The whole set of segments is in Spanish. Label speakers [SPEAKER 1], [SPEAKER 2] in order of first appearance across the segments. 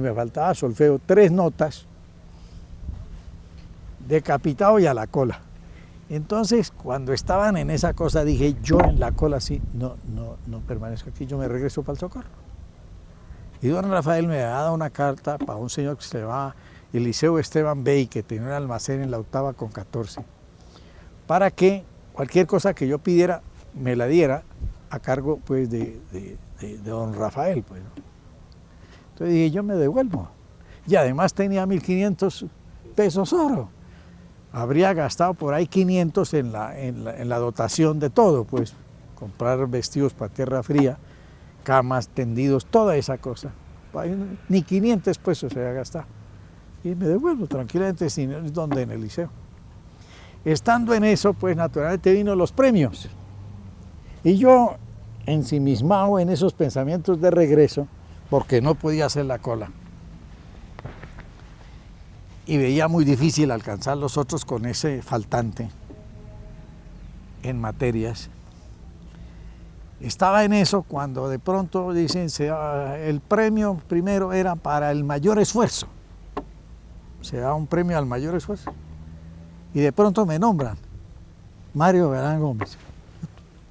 [SPEAKER 1] Me faltaba solfeo, 3 notas, decapitado y a la cola. Entonces, cuando estaban en esa cosa, dije, yo en la cola sí, no permanezco aquí, yo me regreso para el Socorro. Y don Rafael me ha dado una carta para un señor que se llamaba Eliseo Esteban Bey, que tenía un almacén en la 8ª con 14, para que cualquier cosa que yo pidiera, me la diera a cargo pues de don Rafael. Pues, ¿no? Entonces dije, yo me devuelvo. Y además tenía 1.500 pesos oro. Habría gastado por ahí 500 en la dotación de todo, pues comprar vestidos para tierra fría, camas, tendidos, toda esa cosa. Ni 500 pesos se había gastado. Y me devuelvo tranquilamente, sin donde en el liceo. Estando en eso, pues naturalmente vino los premios. Y yo, ensimismado en esos pensamientos de regreso, porque no podía hacer la cola. Y veía muy difícil alcanzar los otros con ese faltante en materias. Estaba en eso cuando de pronto dicen, el premio primero era para el mayor esfuerzo. Se da un premio al mayor esfuerzo. Y de pronto me nombran Mario Galán Gómez.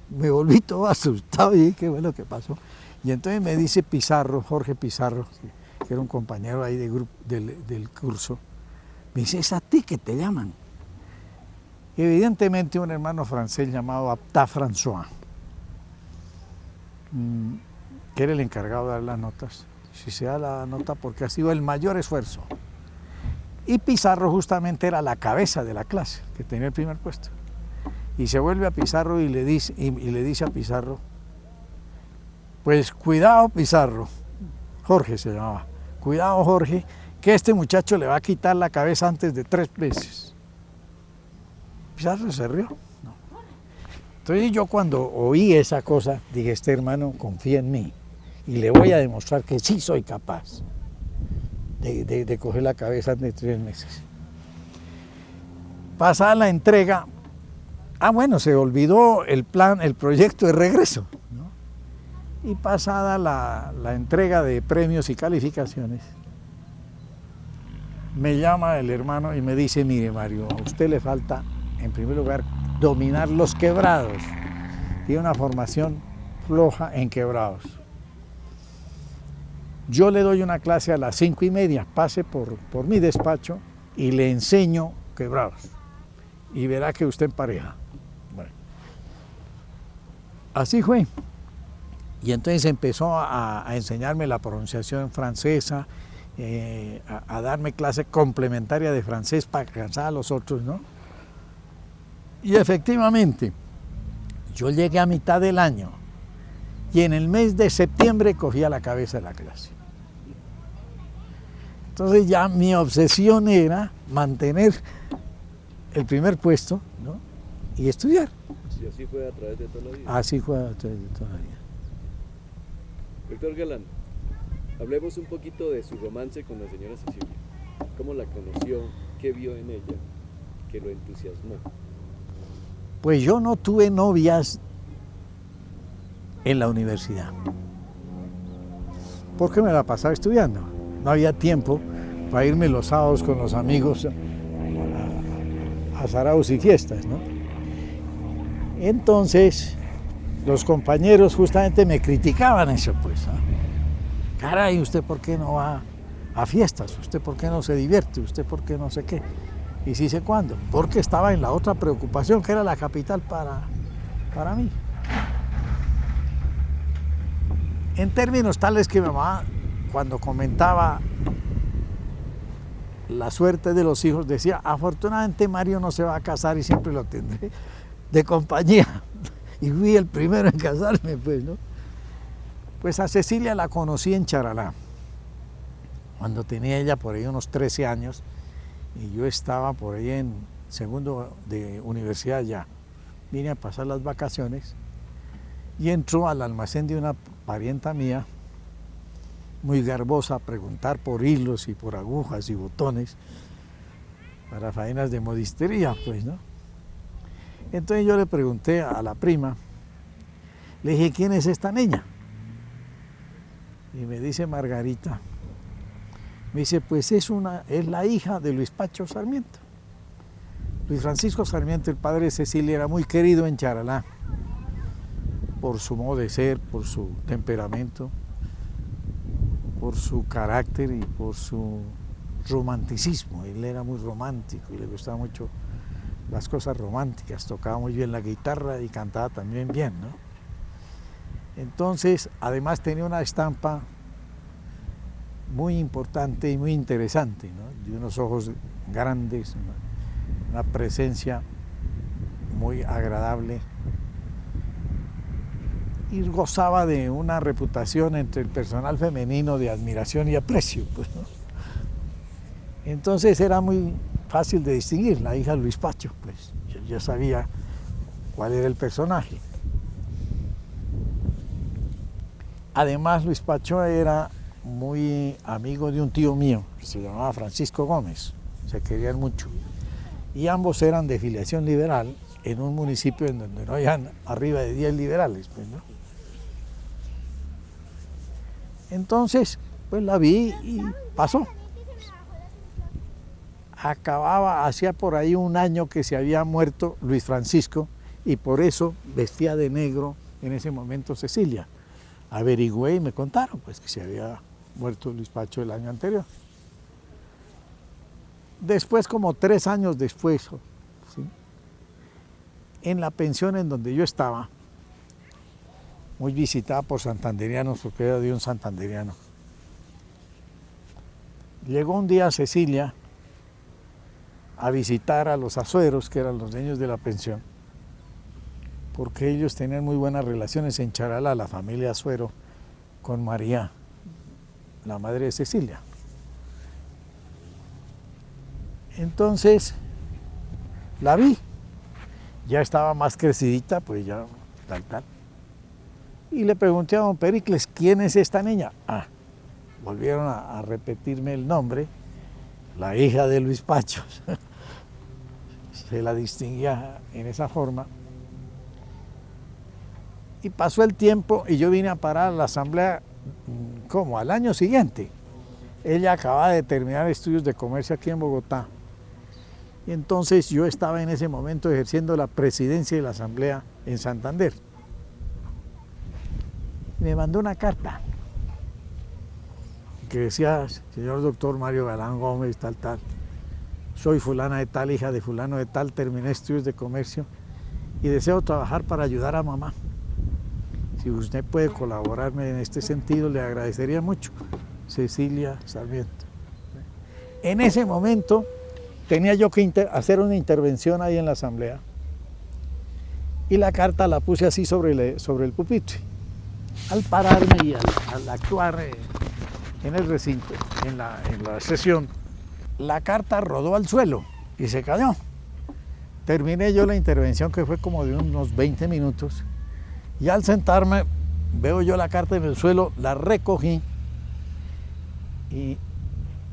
[SPEAKER 1] Me volví todo asustado y dije, ¿qué fue lo que pasó? Y entonces me dice Pizarro, Jorge Pizarro, que era un compañero ahí del curso, me dice, es a ti que te llaman. Evidentemente un hermano francés llamado Apta François, que era el encargado de dar las notas. Si se da la nota porque ha sido el mayor esfuerzo. Y Pizarro justamente era la cabeza de la clase, que tenía el primer puesto. Y se vuelve a Pizarro y le dice a Pizarro, pues cuidado Pizarro, Jorge se llamaba, cuidado Jorge, que este muchacho le va a quitar la cabeza antes de 3 veces. Pizarro se rió. No. Entonces yo cuando oí esa cosa, dije, este hermano confía en mí y le voy a demostrar que sí soy capaz de coger la cabeza antes de 3 meses. Pasada la entrega, bueno, se olvidó el proyecto de regreso, ¿no? Y pasada la entrega de premios y calificaciones, me llama el hermano y me dice, mire Mario, a usted le falta, en primer lugar, dominar los quebrados. Tiene una formación floja en quebrados. Yo le doy una clase a las 5:30, pase por mi despacho y le enseño quebrados. Y verá que usted empareja. Bueno, así fue. Y entonces empezó a enseñarme la pronunciación francesa, a darme clase complementaria de francés para alcanzar a los otros, ¿no? Y efectivamente, yo llegué a mitad del año y en el mes de septiembre cogía la cabeza de la clase. Entonces ya mi obsesión era mantener el primer puesto, ¿no? Y estudiar.
[SPEAKER 2] Y así fue a través de toda la vida.
[SPEAKER 1] Así fue a través de toda la vida.
[SPEAKER 2] Doctor Galán, hablemos un poquito de su romance con la señora Cecilia. ¿Cómo la conoció? ¿Qué vio en ella que lo entusiasmó?
[SPEAKER 1] Pues yo no tuve novias en la universidad, porque me la pasaba estudiando. No había tiempo para irme los sábados con los amigos a saraos y fiestas, ¿no? Entonces, los compañeros justamente me criticaban eso, pues, ¿no? Caray, ¿usted por qué no va a fiestas? ¿Usted por qué no se divierte? ¿Usted por qué no sé qué? Y sí sé cuándo, porque estaba en la otra preocupación, que era la capital para mí. En términos tales que mi mamá, cuando comentaba la suerte de los hijos, decía, afortunadamente Mario no se va a casar y siempre lo tendré de compañía. Y fui el primero en casarme, pues, ¿no? Pues a Cecilia la conocí en Charalá, cuando tenía ella por ahí unos 13 años, y yo estaba por ahí en segundo de universidad ya. Vine a pasar las vacaciones y entró al almacén de una parienta mía, muy garbosa, a preguntar por hilos y por agujas y botones para faenas de modistería, pues, ¿no? Entonces yo le pregunté a la prima, le dije, ¿quién es esta niña? Y me dice Margarita. Me dice, pues es la hija de Luis Pacho Sarmiento. Luis Francisco Sarmiento, el padre de Cecilia, era muy querido en Charalá por su modo de ser, por su temperamento, por su carácter y por su romanticismo. Él era muy romántico y le gustaban mucho las cosas románticas, tocaba muy bien la guitarra y cantaba también bien, ¿no? Entonces, además tenía una estampa muy importante y muy interesante, ¿no? De unos ojos grandes, una presencia muy agradable, y gozaba de una reputación entre el personal femenino de admiración y aprecio, pues, ¿no? Entonces era muy fácil de distinguir, la hija de Luis Pacho, pues yo sabía cuál era el personaje. Además, Luis Pacho era muy amigo de un tío mío, que se llamaba Francisco Gómez, se querían mucho, y ambos eran de filiación liberal en un municipio en donde no habían arriba de 10 liberales, pues, ¿no? Entonces, pues la vi y pasó. Hacía por ahí un año que se había muerto Luis Francisco y por eso vestía de negro en ese momento Cecilia. Averigüé y me contaron pues que se había muerto Luis Pacho el año anterior. Después, como 3 años después, ¿sí?, en la pensión en donde yo estaba, muy visitada por santanderianos, porque era de un santanderiano, llegó un día Cecilia a visitar a los Azueros, que eran los dueños de la pensión, porque ellos tenían muy buenas relaciones en Charalá, la familia Azuero, con María, la madre de Cecilia. Entonces la vi, ya estaba más crecidita, pues ya tal. Y le pregunté a don Pericles, ¿quién es esta niña? Volvieron a repetirme el nombre, la hija de Luis Pacho. Se la distinguía en esa forma. Y pasó el tiempo y yo vine a parar a la asamblea como al año siguiente. Ella acababa de terminar estudios de comercio aquí en Bogotá. Y entonces yo estaba en ese momento ejerciendo la presidencia de la asamblea en Santander. Me mandó una carta que decía, señor doctor Mario Galán Gómez, tal, soy fulana de tal, hija de fulano de tal, terminé estudios de comercio y deseo trabajar para ayudar a mamá. Si usted puede colaborarme en este sentido, le agradecería mucho. Cecilia Sarmiento. En ese momento tenía yo que hacer una intervención ahí en la asamblea y la carta la puse así sobre el pupitre. Al pararme y al actuar en el recinto, en la sesión, la carta rodó al suelo y se cayó. Terminé yo la intervención, que fue como de unos 20 minutos, y al sentarme veo yo la carta en el suelo, la recogí y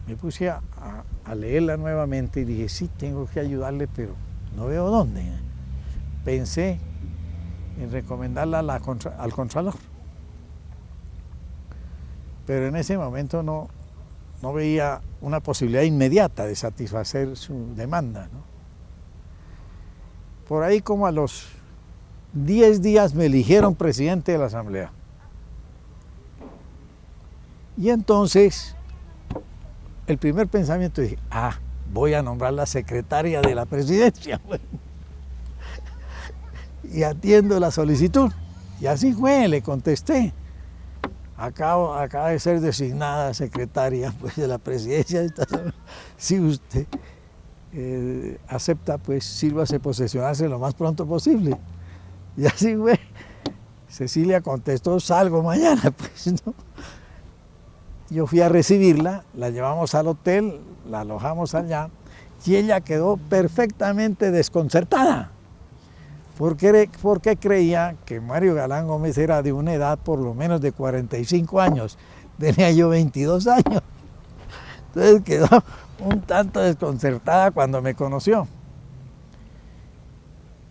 [SPEAKER 1] me puse a leerla nuevamente y dije, sí, tengo que ayudarle, pero no veo dónde. Pensé en recomendarla al Contralor, pero en ese momento no veía una posibilidad inmediata de satisfacer su demanda, ¿no? Por ahí como a los 10 días me eligieron presidente de la asamblea. Y entonces el primer pensamiento dije, voy a nombrar la secretaria de la presidencia. Y atiendo la solicitud. Y así fue, le contesté. Acaba de ser designada secretaria pues, de la presidencia. Si usted acepta, pues sírvase posesionarse lo más pronto posible. Y así fue. Cecilia contestó, salgo mañana, pues, ¿no? Yo fui a recibirla, la llevamos al hotel, la alojamos allá, y ella quedó perfectamente desconcertada, porque creía que Mario Galán Gómez era de una edad por lo menos de 45 años, tenía yo 22 años, entonces quedó un tanto desconcertada cuando me conoció.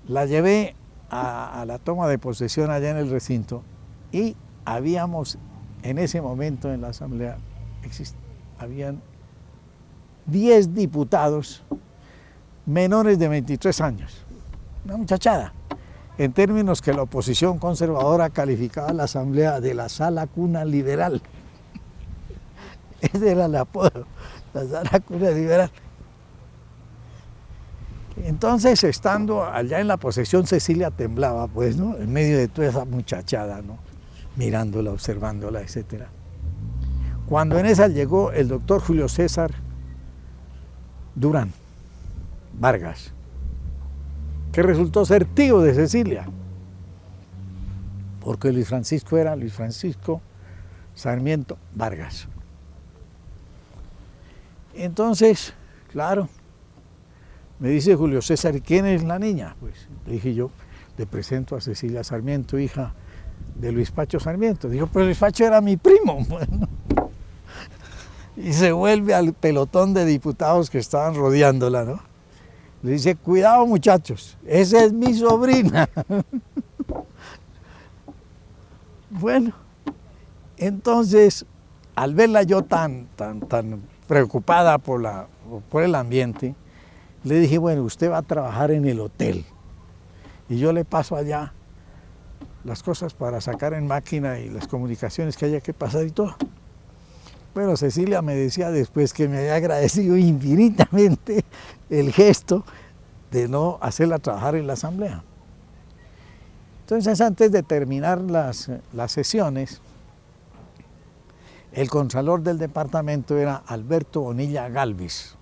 [SPEAKER 1] La llevé a la toma de posesión allá en el recinto y habíamos en ese momento en la asamblea habían 10 diputados menores de 23 años. Una muchachada. En términos que la oposición conservadora calificaba la asamblea de la sala cuna liberal. Ese era el apodo, la sala cuna liberal. Entonces, estando allá en la posesión, Cecilia temblaba, pues, ¿no? En medio de toda esa muchachada, ¿no? Mirándola, observándola, etc. Cuando en esa llegó el doctor Julio César Durán Vargas, que resultó ser tío de Cecilia, porque Luis Francisco era Luis Francisco Sarmiento Vargas. Entonces, claro, me dice Julio César, ¿y quién es la niña? Pues le dije yo, le presento a Cecilia Sarmiento, hija de Luis Pacho Sarmiento. Dijo, pero Luis Pacho era mi primo. Bueno, y se vuelve al pelotón de diputados que estaban rodeándola, ¿no? Le dice, cuidado muchachos, esa es mi sobrina. Bueno, entonces, al verla yo tan preocupada por el ambiente, le dije, bueno, usted va a trabajar en el hotel y yo le paso allá las cosas para sacar en máquina y las comunicaciones que haya que pasar y todo. Bueno, Cecilia me decía después que me había agradecido infinitamente el gesto de no hacerla trabajar en la asamblea. Entonces, antes de terminar las sesiones, el contralor del departamento era Alberto Bonilla Galvis.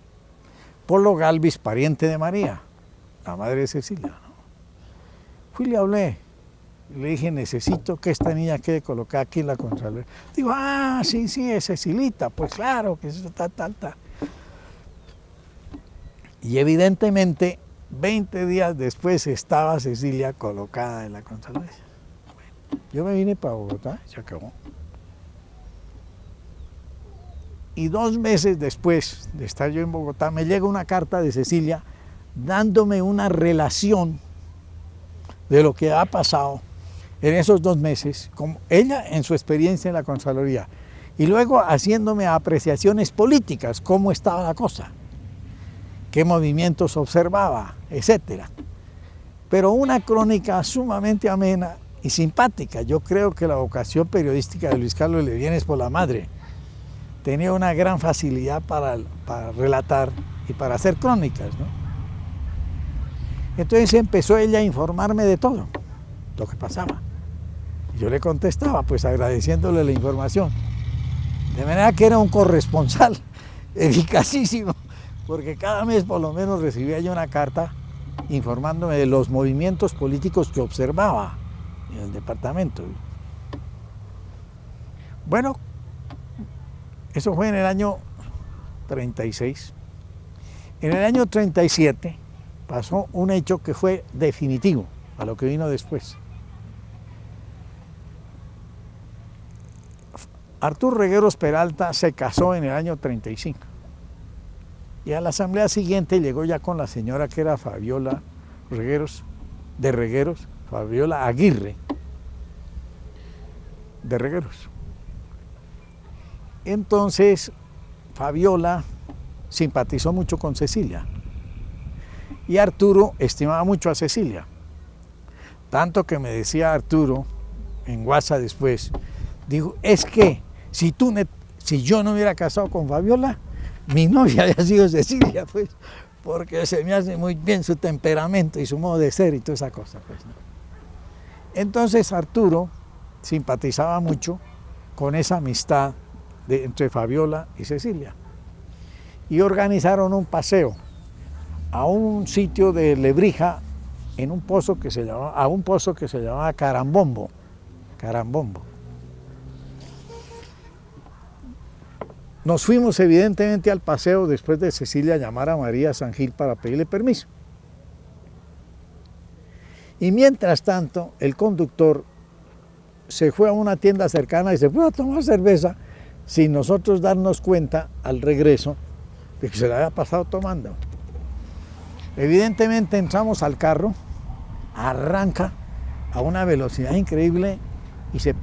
[SPEAKER 1] Polo Galvis, pariente de María, la madre de Cecilia, ¿no? Fui y le hablé, le dije, necesito que esta niña quede colocada aquí en la Contraloría. Digo, sí, es Cecilita, pues claro, que eso tal. Y evidentemente, 20 días después estaba Cecilia colocada en la Contraloría. Bueno, yo me vine para Bogotá, se acabó. Y 2 meses después de estar yo en Bogotá, me llega una carta de Cecilia dándome una relación de lo que ha pasado en esos 2 meses, como ella en su experiencia en la Contraloría, y luego haciéndome apreciaciones políticas, cómo estaba la cosa, qué movimientos observaba, etc. Pero una crónica sumamente amena y simpática. Yo creo que la vocación periodística de Luis Carlos le viene por la madre. Tenía una gran facilidad para relatar y para hacer crónicas, ¿no? Entonces empezó ella a informarme de todo lo que pasaba. Y yo le contestaba, pues agradeciéndole la información. De manera que era un corresponsal eficacísimo, porque cada mes por lo menos recibía yo una carta informándome de los movimientos políticos que observaba en el departamento. Bueno, eso fue en el año 36. En el año 37 pasó un hecho que fue definitivo a lo que vino después. Arturo Regueros Peralta se casó en el año 35. Y a la asamblea siguiente llegó ya con la señora que era Fabiola Regueros, de Regueros, Fabiola Aguirre, de Regueros. Entonces, Fabiola simpatizó mucho con Cecilia y Arturo estimaba mucho a Cecilia. Tanto que me decía Arturo en WhatsApp después, dijo, es que si yo no hubiera casado con Fabiola, mi novia había sido Cecilia, pues, porque se me hace muy bien su temperamento y su modo de ser y toda esa cosa, pues, ¿no? Entonces Arturo simpatizaba mucho con esa amistad entre Fabiola y Cecilia. Y organizaron un paseo a un sitio de Lebrija, a un pozo que se llamaba Carambombo. Nos fuimos evidentemente al paseo después de Cecilia llamar a María San Gil para pedirle permiso. Y mientras tanto, el conductor se fue a una tienda cercana y se fue a tomar cerveza sin nosotros darnos cuenta al regreso de que se la había pasado tomando. Evidentemente entramos al carro, arranca a una velocidad increíble y se